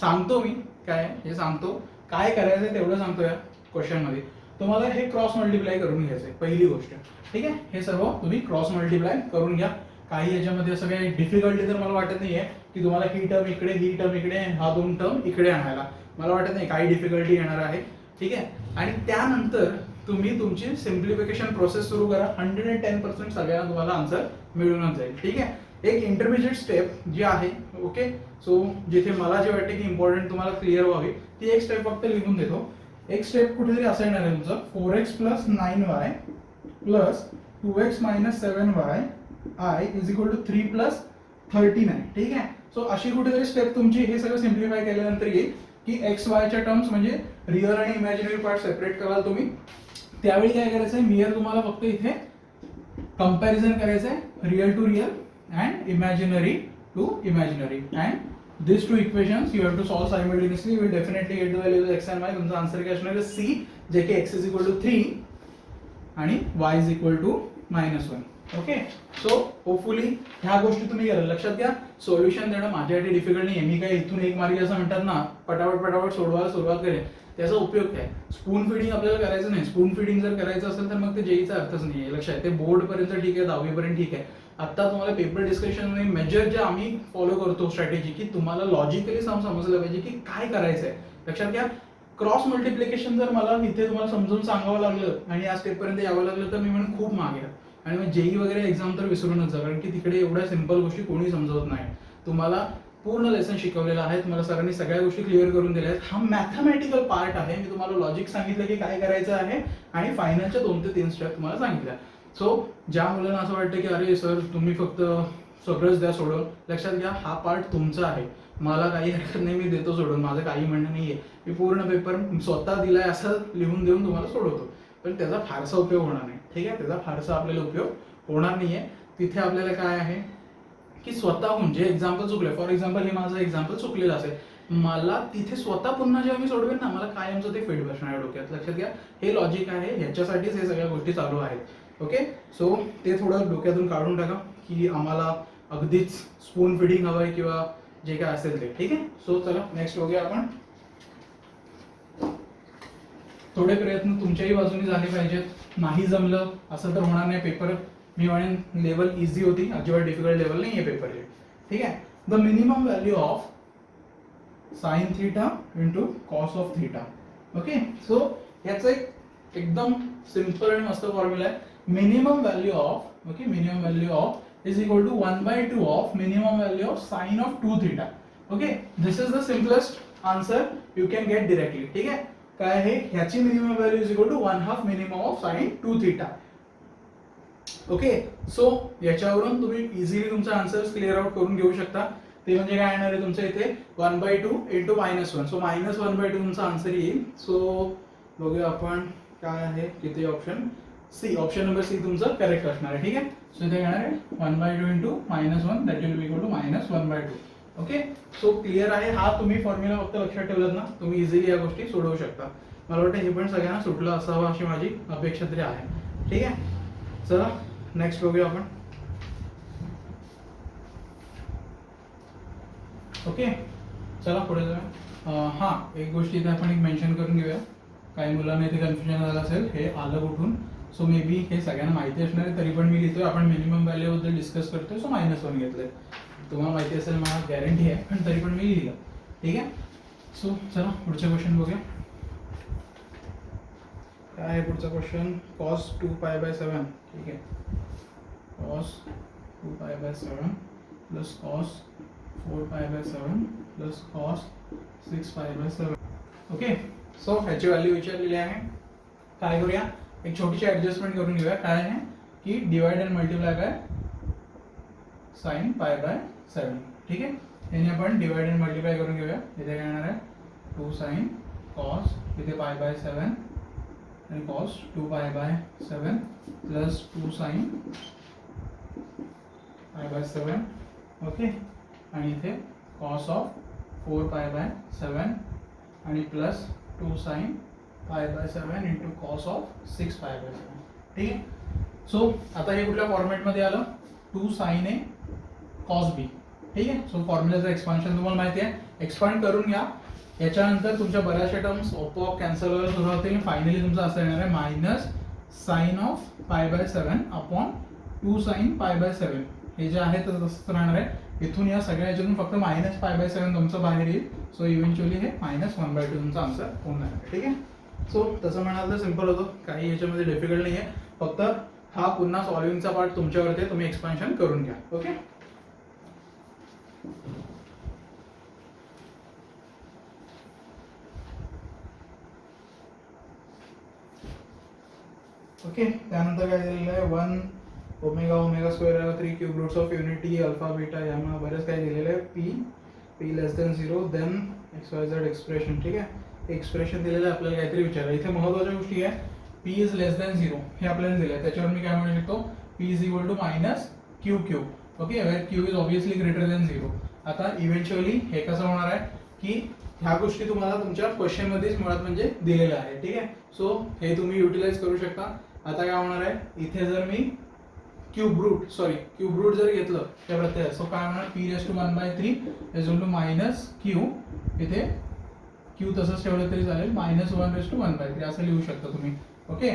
सांगतो मी काय, हे सांगतो काय करायचं तेवढं सांगतो या क्वेश्चन मध्ये. तुम्हाला हे क्रॉस मल्टिप्लाय करून घ्यायचंय पहिली गोष्ट. ठीक आहे, हे सर्व तुम्ही क्रॉस मल्टिप्लाय करून घ्या. काही याच्यामध्ये असं काही डिफिकल्टी तर मला वाटत नाहीये की तुम्हाला ही टर्म इकडे, ही टर्म इकडे, हा 2 टर्म इकडे आणायला मला वाटत नाही काही डिफिकल्टी येणार आहे. ठीक आहे, आणि त्यानंतर तुम्ही तुमची सिम्प्लिफिकेशन प्रोसेस सुरू करा. 110% सगळ्यांना तुम्हाला आन्सर मिळूनच जाईल. ठीक आहे, एक इंटरमिजिएट स्टेप जी आहे, ओके, सो जिथे मला जे वाटते की इम्पॉर्टंट तुम्हाला क्लिअर व्हावी ती एक स्टेप फक्त लिहून देतो. एक स्टेप कुठेतरी असं येणार आहे तुमचं 4x plus 9y plus 2x minus 7y i is equal to 3 plus 39. ठीक आहे, सो अशी कुठेतरी स्टेप तुमची हे सगळं सिम्प्लिफाय केल्यानंतर येईल की एक्स वायच्या टर्म्स म्हणजे रिअल आणि इमॅजिनरी पार्ट सेपरेट कराल तुम्ही. त्यावेळी काय करायचंय, मियर तुम्हाला फक्त इथे कंपॅरिझन करायचंय real to real and imaginary to imaginary, and these two equations you have to solve simultaneously. You will definitely get the values of x and y. तुमचा आन्सर काय असणार आहे c, जे की x is equal to 3 आणि y is equal to -1. Okay, so hopefully ह्या गोष्टी तुम्ही लक्षात घ्या. सोल्युशन देणं माझ्यासाठी डिफिकल्ट नाही आहे. मी काय इथून एक मार्गी असं म्हणतात ना पटापट सोडवायला सुरुवात करेन, त्याचा उपयोग काय. स्पून फिडिंग आपल्याला करायचं नाही. स्पून फिडिंग जर करायचं असेल तर मग ते जेईचा अर्थच नाही आहे. लक्षात, ते बोर्ड पर्यंत ठीक आहे, 10वी पर्यंत ठीक आहे. आता तुम्हाला पेपर डिस्कशन मध्ये मेजर जे आम्ही फॉलो करतो स्ट्रॅटेजी, की तुम्हाला लॉजिकली समजलं पाहिजे की काय करायचंय. लक्षात घ्या, क्रॉस मल्टिप्लिकेशन जर मला इथे तुम्हाला समजून सांगावं लागलं आणि या स्टेप पर्यंत यावं लागलं तर मी म्हणून खूप मागे आहे. आणि मग जेई वगैरे एक्झाम तर विसरूनच जा, कारण की तिकडे एवढ्या सिंपल गोष्टी कोणी समजवत नाही. तुम्हाला पूर्ण लेसन शिकवलेला आहे, तुम्हाला सरांनी सगळ्या गोष्टी क्लिअर करून दिल्या आहेत. हा मॅथमॅटिकल पार्ट आहे. मी तुम्हाला लॉजिक सांगितलं की काय करायचं आहे आणि फायनलच्या 2 ते 3 स्टेप तुम्हाला सांगितल्या. सो ज्या मुलांना असं वाटतं की अरे सर तुम्ही फक्त सगळंच द्या सोडून, लक्षात घ्या हा पार्ट तुमचा आहे. मला काही हरकत नाही, मी देतो सोडून, माझं काही म्हणणं नाहीये. मी पूर्ण पेपर स्वतः दिलाय असं लिहून देऊन तुम्हाला सोडवतो, पण त्याचा फारसा उपयोग होणार नाही. ठीक आहे, त्याचा फारसा आपल्याला उपयोग होणार नाहीये. तिथे आपल्याला काय आहे की स्वतःहून जे एक्झाम्पल चुकले, फॉर एक्झाम्पल हे माझं एक्झाम्पल चुकलेलं असेल, मला तिथे स्वतः पुन्हा जेव्हा मी सोडवेन ना, मला कायमचं ते फिट बसणार आहे डोक्यात. लक्षात घ्या, हे लॉजिक आहे, ह्याच्यासाठीच हे सगळ्या गोष्टी चालू आहेत. ओके, सो ते थोडं डोक्यातून काढून टाका की आम्हाला अगदीच स्पून फिडिंग हवंय किंवा जे काय असेल ते. ठीक आहे, सो चला नेक्स्ट बघूया आपण. थोडे प्रयत्न तुमच्याही बाजूने झाले पाहिजेत. नाही जमलं असं तर होणार नाही. पेपर मी म्हणेन लेवल इझी होती, अजिबात डिफिकल्ट लेवल नाही आहे पेपरचे. ठीक आहे, the minimum value of sine theta into cos of theta. Okay, so याचा एक एकदम सिंपल आणि मस्त फॉर्म्युला आहे. Minimum value of, okay, minimum value of is equal to 1/2 of minimum value of sine of 2 theta. Okay, this is the simplest answer you can get directly. ठीक आहे, काय आहे, ह्याची minimum value is equal to 1/2 minimum of sine 2 theta. Okay, so याच्यावरून तुम्ही easily तुमचा answer clear out करून घेऊ शकता. ते म्हणजे काय येणार आहे तुमच्या इथे 1/2 इंटू -1, सो -1/2 तुमचा आन्सर येईल. सो बघूया आपण काय आहे, किती option C, option number C तुमचं करेक्ट असणार आहे. ठीक आहे, सो इथे येणार आहे 1/2 into -1 that will be equal to -1/2. Okay, so clear आहे. हा तुम्ही फॉर्म्युला फक्त लक्षात ठेवलात ना, तुम्ही इझिली या गोष्टी सोडवू शकता. मला वाटतं हे पण सगळ्यांना सुटलं असावं अशी माझी अपेक्षा तरी आहे. ठीक आहे, चला नेक्स्ट बघूया आपण. ओके, चला पुढे जाऊया. हां, एक गोष्ट इथे आपण एक मेन्शन करून घेऊया. काही मुलांना इथे कन्फ्युजन झालं असेल, हे आलं कुठून. सो मे बी हे सगळ्यांना माहिती असणार आहे, तरी पण मी लिहितोय. आपण मिनिमम व्हॅल्यू बद्दल डिस्कस करतोय, सो -1 घेतलंय. तुम्हाला माहिती असेल, मला गॅरंटी आहे, पण तरी पण मी लिहिलं. ठीक आहे, सो चला पुढचा क्वेश्चन बघूया. काय आहे पुढचा क्वेश्चन, cos 2π/7. ठीक आहे, cos 2π/7 plus cos 4π/7 plus cos 6π/7. Okay, so ह्याची व्हॅल्यू विचारलेली आहे. काय करूया, एक छोटीशी ऍडजस्टमेंट करून घेऊया. काय आहे की डिवाइड अँड मल्टिप्लाय काय साइन पाय बाय 7. ठीक आहे, याने आपण डिवाइड अँड मल्टिप्लाय करून घेऊया. इथे काय येणार आहे 2 साइन कॉस, इथे पाय बाय 7 आणि cos 2 pi by 7 plus 2 sine pi by 7. Okay, आणि इथे कॉस ऑफ 4 पाय बाय 7 आणि plus 2 sine pi by 7 into cos of 6 pi by 7. ठीक आहे, सो आता हे कुठल्या फॉर्मॅटमध्ये आलं, 2 साइन ए कॉस बी. ठीक आहे, सो फॉर्म्युलाचं एक्सपान्शन तुम्हाला माहिती आहे, एक्सपांड करून घ्या. याच्यानंतर तुमच्या बऱ्याचशा टर्म्स आपोआप कॅन्सल व्हायला सुरुवात होतील. फायनली तुमचं असं येणार आहे minus sine of pi by 7 upon 2 sine pi by 7. हे जे आहे तर तसंच राहणार आहे. इथून या सगळ्या याच्यातून फक्त मायनस पाय बाय 7 तुमचं बाहेर येईल. सो इव्हेंच्युअली हे -1/2 तुमचा आन्सर होणार आहे. ठीक आहे, सो तसं म्हणाल तर सिम्पल होतं, काही याच्यामध्ये डिफिकल्ट नाही आहे. फक्त हा पुन्हा सॉल्विंगचा पार्ट तुमच्यावरती आहे, तुम्ही एक्सपान्शन करून घ्या. Okay, okay. त्यानंतर काय दिलेलं आहे 1 omega omega square 3 cube roots of unity alpha beta यामा बरेच काय दिलेलं आहे. P less than 0 then XYZ expression. ठीक आहे, एक्सप्रेशन दिलेलं आहे, आपल्याला काहीतरी विचारायचं. इथे महत्त्वाच्या गोष्टी आहे, पी इज लेस दॅन 0 हे आपल्याला दिलं आहे. त्याच्यावर मी काय म्हणू शकतो, P is equal to minus Q cube. Okay, where Q is obviously greater than 0. आता इव्हेंच्युअली हे कसं होणार आहे की ह्या गोष्टी तुम्हाला तुमच्या क्वेश्चन मध्येच मुळात म्हणजे दिलेल्या आहे. ठीक आहे, सो हे तुम्ही युटिलाइज करू शकता. आता काय होणार आहे, इथे जर मी क्यूब रूट जर घेतलं त्या प्रत्येक, सो काय होणार P raise to 1/3 is equal to minus Q, इथे क्यू तसंच ठेवलं तरी चालेल, -1 रेस टू 1/3 असं लिहू शकता तुम्ही. ओके,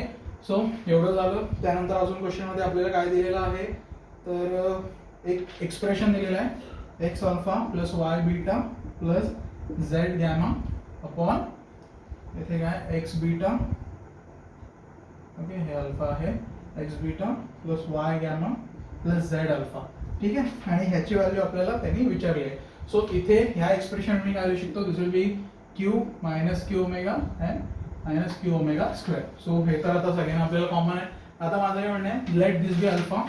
सो एवढं झालं. त्यानंतर अजून क्वेश्चन मध्ये आपल्याला काय दिलेलं आहे, तर एक एक्सप्रेशन दिलेलं आहे x alpha plus y beta plus Z gamma upon इथे काय एक्स बीटा. ओके, हे अल्फा आहे, x beta plus Y gamma plus Z alpha. ठीक आहे, आणि ह्याची व्हॅल्यू आपल्याला त्यांनी विचारली आहे. सो इथे ह्या एक्सप्रेशन मी काय लिहू शकतो, this will be Q minus Q omega and minus Q omega square. So हे तर आता सगळ्यांना आपल्याला कॉमन आहे. आता माझं काय म्हणणं आहे, let this be alpha,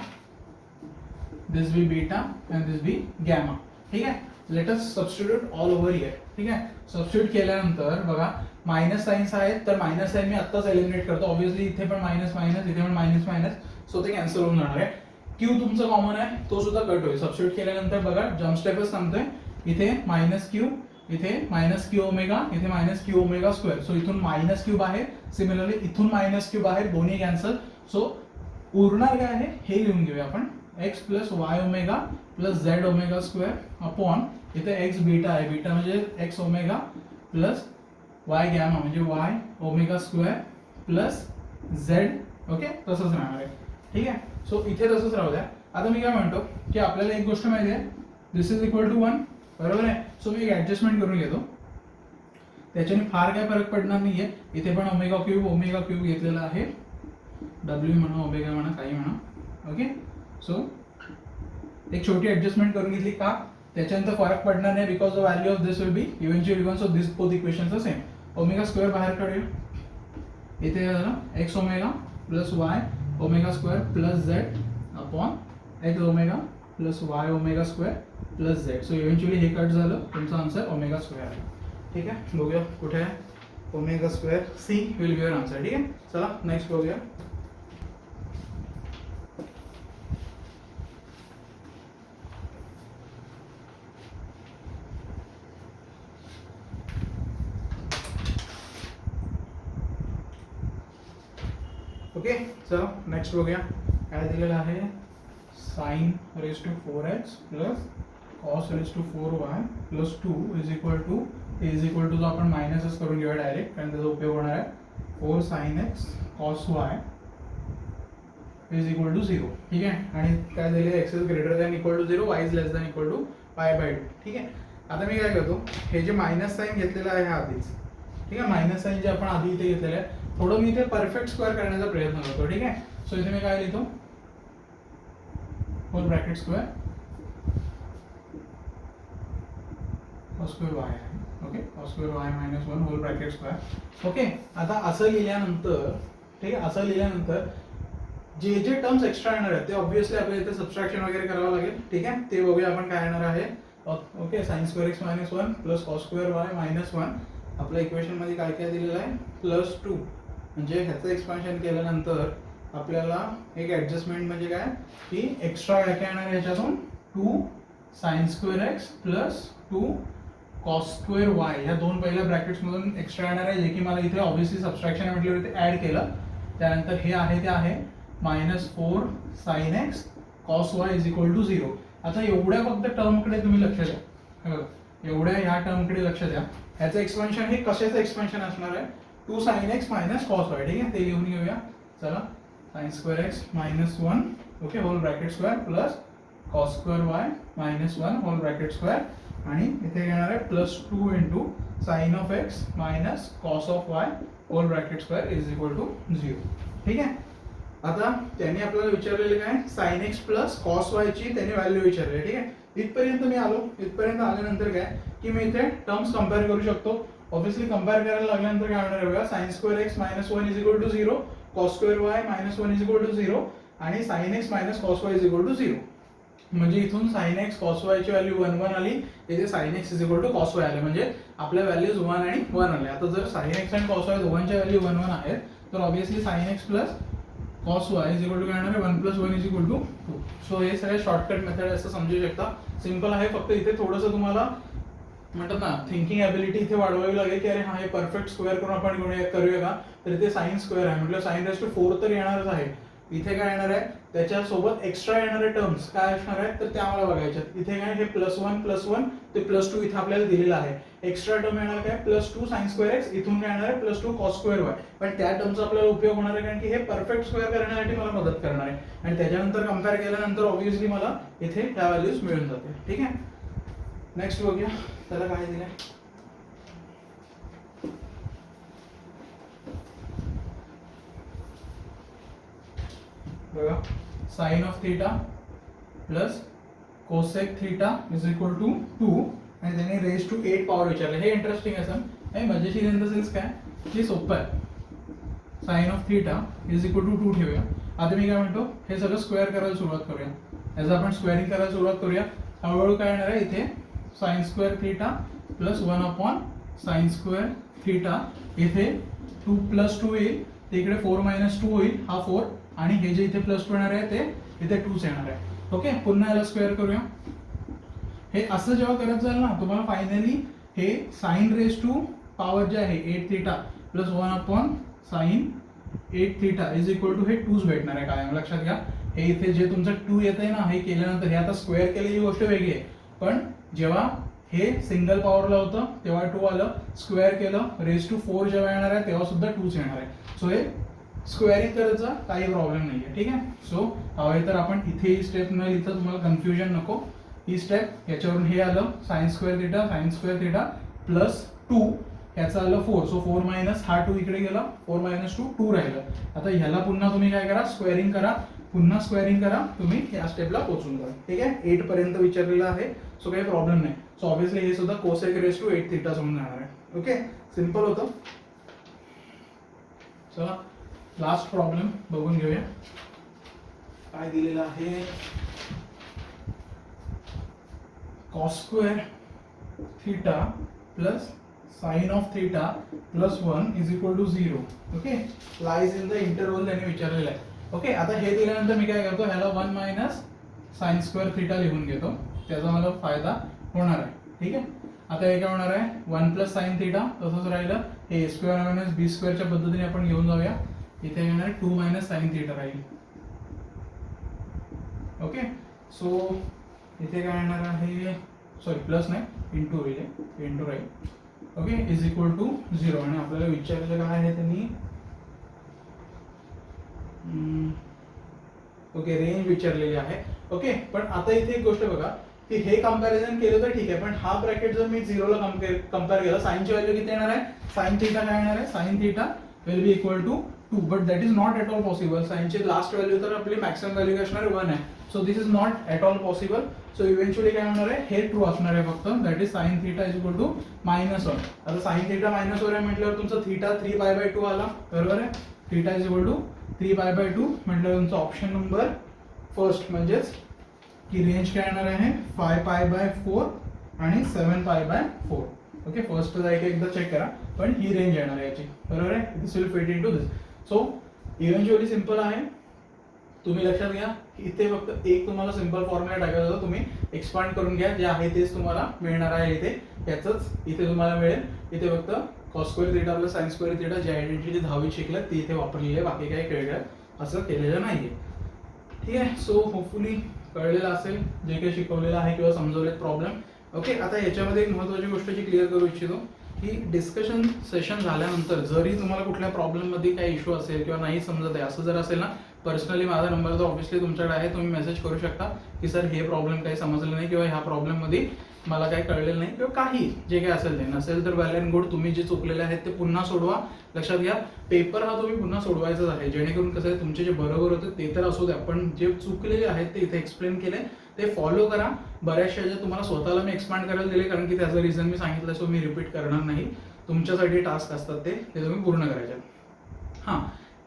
this be beta and this be gamma. ठीक आहे, let us substitute all over here. ठीक आहे, सबस्टिट्यूट केल्यानंतर बघा मायनस साइन्स आहेत, तर मायनस साइन मी आत्ताच एलिमिनेट करतो. ऑब्विसली इथे पण मायनस मायनस, इथे पण मायनस मायनस, सो ते कॅन्सल होऊन जाणार आहे. क्यू तुमचं कॉमन आहे, तो सुद्धा कट होईल. सबस्टिट्यूट केल्यानंतर बघा जम्प स्टेपच सांगतोय, इथे मायनस क्यू, इथे मायनस क्यू ओमेगा, इथे minus Q omega square. So इथून मायनस क्यू बाहेर, सिमिलरली इथून मायनस क्यू बाहेर, दोन्ही कॅन्सल. सो उरणार काय आहे हे लिहून घेऊया आपण, X plus Y omega plus Z omega square upon इथे एक्स बीटा आहे, बीटा म्हणजे X omega plus Y gamma म्हणजे Y omega square plus Z. Okay, तसंच राहणार आहे. ठीक आहे, सो इथे तसंच राहू द्या. आता मी काय म्हणतो की आपल्याला एक गोष्ट माहिती आहे, दिस इज इक्वल टू 1, बरोबर आहे. सो मी एक ऍडजस्टमेंट करून घेतो, त्याच्याने फार काय फरक पडणार नाहीये. इथे पण ओमेगा क्यूब घेतलेला आहे, डब्ल्यू म्हणा ओमेगा म्हणा काही म्हणा. ओके, सो एक छोटी ऍडजस्टमेंट करून घेतली का, त्याच्यानंतर फरक पडणार नाही, because the value of this will be eventually 1. So this both equations are same. Omega square बाहेर काढूया, इथे झालं x omega plus Y omega square plus z upon x omega plus Y omega square plus z. So eventually हे cut झालं, तुमचा answer omega square आहे. ठीक आहे, बघूया कुठे आहे omega square. C will be your answer. ठीक आहे, चला नेक्स्ट बघूया. ओके, चलो नेक्स्ट बघूया काय दिलेलं आहे, sine raise to 4x plus cos raise to 4y plus 2 is equal to आपण मायनसच करून घेऊया डायरेक्ट, कारण त्याचा उपयोग होणार आहे 4 sin x cos y is equal to 0. ठीक आहे, आणि काय दिले x is greater than equal to 0, y is less than equal to π/2. ठीक आहे, आता मी काय करतो, हे जे मायनस साइन घेतलेलं आहे आधीच, ठीक आहे, मायनस साइन जे आपण आधी इथे घेतलेलं आहे, थोडं मी इथे परफेक्ट स्क्वेअर करण्याचा प्रयत्न करतो. ठीक आहे, सो इथे मी काय लिहितो, whole bracket square cos square y आहे. ओके, cos square y -1 whole bracket square. Okay, आता असं लिहिल्यानंतर ठीक आहे. असं लिहिल्यानंतर जे जे टर्म्स एक्स्ट्रा येणार आहेत ते ऑब्व्हियसली आपल्याला इथे सबट्रॅक्शन वगैरे करावं लागेल. ठीक आहे, ते बघूया आपण काय येणार आहे. Okay, sign square x minus 1 plus cos square y minus 1. आपल्या इक्वेशन मध्ये काय काय दिलेलं आहे, प्लस 2. म्हणजे ह्याचं एक्सपान्शन केल्यानंतर आपल्याला एक ऍडजस्टमेंट म्हणजे काय की एक्स्ट्रा काय काय येणार आहे ह्याच्यातून 2 sign square x plus 2 cos square Y ह्या दोन पहिल्या ब्रॅकेट्स मधून एक्स्ट्रा येणार आहे, जे की मला इथे ऑब्व्हियसली सबट्रॅक्शन म्हटल्यावर इथे ऍड केलं. त्यानंतर हे आहे ते आहे -4 sine x cos y is equal to 0. आता एवढ्या फक्त टर्मकडे तुम्ही लक्ष द्या, एवढ्या ह्या टर्मकडे लक्ष द्या. ह्याचं एक्सपान्शन हे कशाचं एक्सपान्शन असणार आहे, 2 sine x minus cos y. ठीक आहे, ते लिहून घेऊया. चला, sine square x minus 1 okay whole bracket square plus cos square y minus 1 whole bracket square आणि इथे येणार आहे plus 2 into sine of x minus cos of y whole bracket square is equal to 0. ठीक आहे. आता त्यांनी आपल्याला विचारलेले काय, sine x plus cos y ची त्यांनी व्हॅल्यू विचारली. ठीक आहे, इथपर्यंत मी आलो. इथपर्यंत आल्यानंतर काय की मी इथे टर्म्स कंपेअर करू शकतो. ऑब्व्हियसली कंपेअर करायला लागल्यानंतर काय होणार आहे बघा, sine square x minus 1 is equal to 0, cos square y minus 1 is equal to 0 आणि sine x minus cos y is equal to 0. म्हणजे इथून साइन एक्स कॉस वाय ची व्हॅल्यू 1 1 आली, इथे sine x is equal to cos y आले. म्हणजे आपल्या values 1 आणि 1 आले. आता जर साइन एक्स आणि कॉस वाय दोघांच्या व्हॅल्यू 1 1 आहेत तर obviously sine x plus cos y is equal to काय येणार आहे, 1 + 1 इज इक्वल टू 2. सो हे सगळे शॉर्टकट मेथड असं समजू शकता. सिंपल आहे, फक्त इथे थोडंसं तुम्हाला म्हणतात ना थिंकिंग ॲबिलिटी इथे वाढवावी लागेल की अरे हा हे परफेक्ट स्क्वेअर करून आपण करूया का, तर इथे साइन स्क्वेअर आहे म्हटलं साइन रेज टू 4 तर येणारच आहे. इथे काय येणार आहे, त्याच्यासोबत एक्स्ट्रा येणारे टर्म्स काय असणार आहेत तर त्या मला बघायच्यात. इथे काय हे +1 ते +2 इथे आपल्याला दिलेलं आहे. एक्स्ट्रा टर्म येणार काय +2 साइन स्क्वेअर एक्स, इथून काय येणार आहे +2 कॉस स्क्वेअर वाय. पण त्या टर्मचा आपल्याला उपयोग होणार आहे कारण की हे परफेक्ट स्क्वेअर करण्यासाठी मला मदत करणार आहे. आणि त्याच्यानंतर कंपेअर केल्यानंतर ऑब्व्हियसली मला इथे ह्या व्हॅल्यूज मिळून जाते. ठीक आहे, नेक्स्ट बघूया त्याला काय दिलंय. बघा, sine of theta plus cosec theta is equal to 2 आणि त्याने रेज टू 8 पॉवर विचारले. हे इंटरेस्टिंग असं हे मजेशीर इन द सेन्स काय की सोपं आहे. Sine of theta is equal to 2 ठेवूया. आता मी काय म्हणतो, हे सगळं स्क्वेअर करायला सुरुवात करूया. याचं आपण स्क्वेअरिंग करायला सुरुवात करूया. हळूहळू काय येणार आहे, इथे sign square theta plus 1 upon sign square theta. इथे 2 + 2 येईल, ते इकडे 4 - 2 होईल, हा 4 आणि हे जे इथे +2 येणार आहे ते इथे 2 येणार आहे. ओके, पुन्हा याला स्क्वेअर करूया. हे असं जेव्हा करत जाईल ना तुम्हाला फायनली हे साइन रेज टू पॉवर जे आहे 8 theta plus 1 upon sine 8 theta is equal to हे 2 भेटणार आहे. कायम लक्षात घ्या, हे इथे जे तुमचं 2 येत आहे ना, हे केल्यानंतर हे आता स्क्वेअर केलेली गोष्ट वेगळी आहे. पण जेव्हा हे सिंगल पॉवरला होतं तेव्हा 2 आलं, स्क्वेअर केलं रेज टू 4 जेव्हा येणार आहे तेव्हा सुद्धा 2 येणार आहे. सो हे स्क्वेअरिंग करायचा काही प्रॉब्लेम नाही आहे. ठीक आहे, सो हवे तर आपण इथे ही स्टेप न लिहिता तुम्हाला कन्फ्युजन नको, ही स्टेप याच्यावरून हे आलं साइन स्क्वेअर थीटा प्लस 2 याचं आलं 4. सो 4 मायनस हा 2 इकडे गेला, 4 - 2 2 राहिलं. आता ह्याला पुन्हा तुम्ही काय करा, स्क्वेअरिंग करा, पुन्हा स्क्वेअरिंग करा, तुम्ही या स्टेपला पोहोचून जा. ठीक आहे, 8 पर्यंत विचारलेलं आहे, सो काही प्रॉब्लेम नाही. सो ऑब्व्हियसली हे सुद्धा कोसेक रेज टू 8 थीटा समजून जाणार आहे. ओके, सिंपल होतं. चला लास्ट प्रॉब्लेम बघून घेऊया. काय दिलेलं आहे, cos square theta plus sine of theta plus 1 is equal to 0. Okay, lies in the interval त्यांनी विचारलेलं आहे. ओके, आता हे दिल्यानंतर मी काय करतो, ह्याला 1 - साइन स्क्वेअर थीटा लिहून घेतो, त्याचा मला फायदा होणार आहे. ठीक आहे, आता हे काय होणार आहे 1 + साइन थीटा तसंच राहिलं, हे a² - b² च्या पद्धतीने आपण घेऊन जाऊया. इथे येणार 2 - साइन थीटा राहील. ओके, सो इथे काय येणार आहे, सॉरी प्लस नाही इंटू राहील. ओके, इज इक्वल टू 0 आणि आपल्याला विचारलेलं काय आहे त्यांनी, ओके रेंज विचारलेली आहे. ओके, पण आता इथे एक गोष्ट बघा की हे कंपॅरिझन केलं तर ठीक आहे, पण हा ब्रॅकेट जर मी 0 ला कंपेअर केला, साइनची व्हॅल्यू किती येणार आहे, साइन थीटा काय येणार आहे, sine theta will be equal to 2, but that is not at all possible. साइनची लास्ट व्हॅल्यू तर आपली मॅक्सिमम व्हॅल्यू असणार 1 आहे. So this is not at all possible. So eventually काय होणार आहे, हे ट्रू असणार आहे फक्त, that is sine theta is equal to -1. आता साइन थीटा -1 आहे म्हटल्यावर तुमचा थीटा 3π/2 आला, बरोबर आहे. थीटा इज इक्वल टू 3π/2 म्हटलं तुमचा ऑप्शन नंबर फर्स्ट म्हणजेच की रेंज काय येणार आहे 5π/4 आणि 7π/4. ओके, फर्स्ट जायचं एकदा चेक करा, पण ही रेंज येणार आहे याची, बरोबर आहे. This will fit into this. So eventually simple आहे. तुम्ही लक्षात घ्या, इथे फक्त एक तुम्हाला सिंपल फॉर्म्युला टाकायचा होता, तुम्ही एक्सपांड करून घ्या, जे आहे तेच तुम्हाला मिळणार आहे इथे. याचंच इथे तुम्हाला मिळेल. इथे फक्त cos square theta plus sin square theta जी आयडेंटिटी 10वी शिकलं ती इथे वापरलेली आहे, बाकी काही वेगळं असं केलेलं नाहीये. ठीक आहे. सो होपफुली कळलेलं असेल जे काही शिकवलेलं आहे किंवा समजवलेत प्रॉब्लेम. ओके, आता याच्यामध्ये एक महत्त्वाची गोष्ट जी क्लिअर करू इच्छितो की डिस्कशन सेशन झाल्यानंतर जरी तुम्हाला कुठल्या प्रॉब्लेममध्ये काही इश्यू असेल किंवा नाही समजत आहे असं जर असेल ना, पर्सनली माझा नंबर तर ऑब्व्हियसली तुमच्याकडे आहे, तुम्ही मेसेज करू शकता की सर हे प्रॉब्लेम काही समजलं नाही किंवा ह्या प्रॉब्लेममध्ये मला काही कळलेलं नाही किंवा काही जे काही असेल ते नसेल तर वेल अँड गुड. तुम्ही जे चुकलेले आहेत ते पुन्हा सोडवा. लक्षात घ्या, पेपर हा तुम्ही पुन्हा सोडवायचाच आहे, जेणेकरून कसं आहे तुमचे जे बरोबर होते ते तर असू द्या, पण जे चुकलेले आहेत ते इथे एक्सप्लेन केले ते फॉलो करा. बऱ्याचशा जे तुम्हाला स्वतःला मी एक्सपांड करायला दिले, कारण की त्याचं रिझन मी सांगितलं, सो मी रिपीट करणार नाही. तुमच्यासाठी टास्क असतात ते तुम्ही पूर्ण करायचे. हां,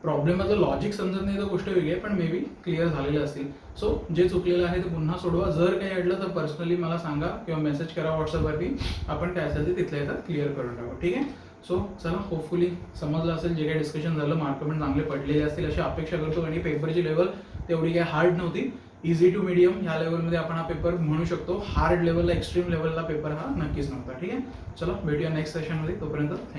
प्रॉब्लेमचं लॉजिक समजत नाही तर गोष्ट वेगळी आहे, पण मे बी क्लिअर झालेले असतील. सो जे चुकलेलं आहे ते पुन्हा सोडवा. जर काही अडलं तर पर्सनली मला सांगा किंवा मेसेज करा व्हॉट्सअपवरती, आपण काय असेल ते तिथल्या येतात क्लिअर करून टाकू. ठीक आहे. सो चला, होपफुली समजलं असेल, जे काही डिस्कशन झालं मार्क पण चांगले पडलेले असतील अशी अपेक्षा करतो. आणि पेपरची लेवल तेवढी काही हार्ड नव्हती, इझी टू मीडियम ह्या लेवलमध्ये आपण हा पेपर म्हणू शकतो. हार्ड लेवलला एक्स्ट्रीम लेवलला पेपर हा नक्कीच नव्हता. ठीक आहे. चला, भेटूया नेक्स्ट सेशनमध्ये. तोपर्यंत